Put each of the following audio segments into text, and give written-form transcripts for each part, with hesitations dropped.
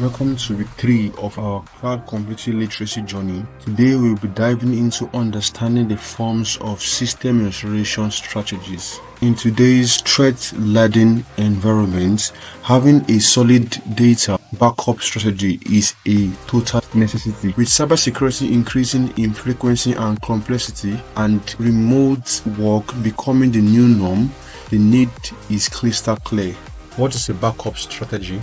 Welcome to week 3 of our cloud computing literacy journey. Today we'll be diving into understanding the forms of system restoration strategies. In today's threat-laden environment, having a solid data backup strategy is a total necessity. With cybersecurity increasing in frequency and complexity and remote work becoming the new norm, the need is crystal clear. What is a backup strategy?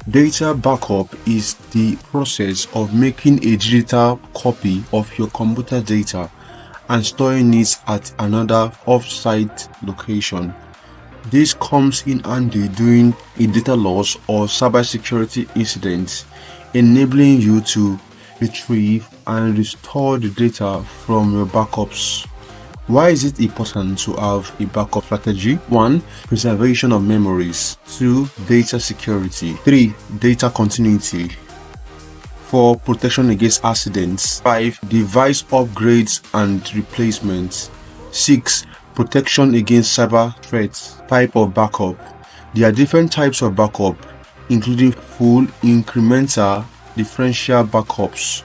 Data backup is the process of making a digital copy of your computer data and storing it at another off-site location. This comes in handy during a data loss or cybersecurity incident, enabling you to retrieve and restore the data from your backups. Why is it important to have a backup strategy? 1. Preservation of memories. 2. Data security. 3. Data continuity. 4. Protection against accidents. 5. Device upgrades and replacements. 6. Protection against cyber threats. Type of backup. There are different types of backup, including full, incremental, differential backups.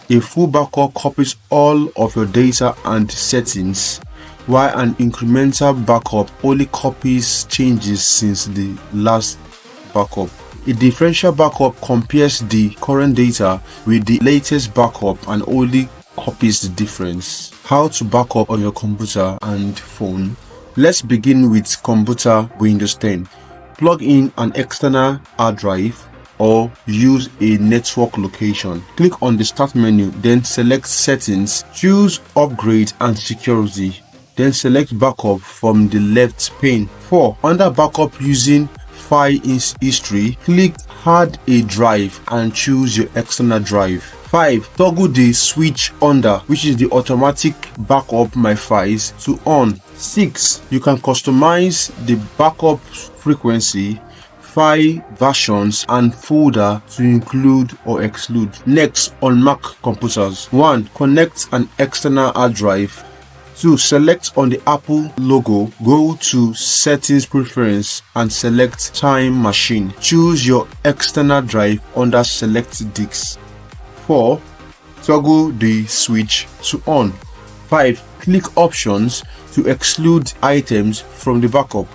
A full backup copies all of your data and settings, while an incremental backup only copies changes since the last backup. A differential backup compares the current data with the latest backup and only copies the difference. How to backup on your computer and phone? Let's begin with computer Windows 10. Plug in an external hard drive or use a network location. Click on the Start menu, then select Settings, choose Upgrade and Security, then select Backup from the left pane. 4. Under Backup using File History, click Add a Drive and choose your external drive. 5. Toggle the switch under, which is the automatic backup my files, to on. 6. You can customize the backup frequency, file versions and folder to include or exclude. Next, on Mac computers. 1. Connect an external hard drive. 2. Select on the Apple logo, go to Settings Preference and select Time Machine. Choose your external drive under Select Disk. 4. Toggle the switch to on. 5. Click Options to exclude items from the backup.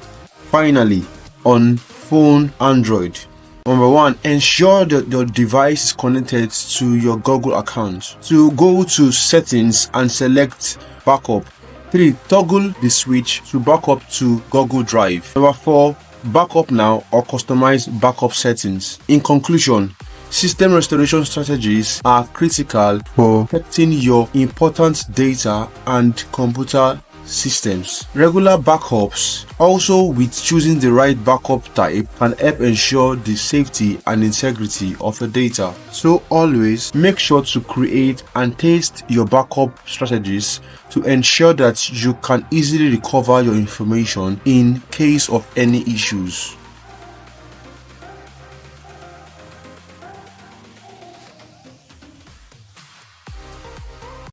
Finally, on phone Android. Number 1. Ensure that your device is connected to your Google account. 2. Go to Settings and select Backup. 3. Toggle the switch to backup to Google Drive. Number 4. Backup now or customize backup settings. In conclusion, system restoration strategies are critical for protecting your important data and computer systems. Regular backups, also with choosing the right backup type, can help ensure the safety and integrity of your data. So always make sure to create and test your backup strategies to ensure that you can easily recover your information in case of any issues.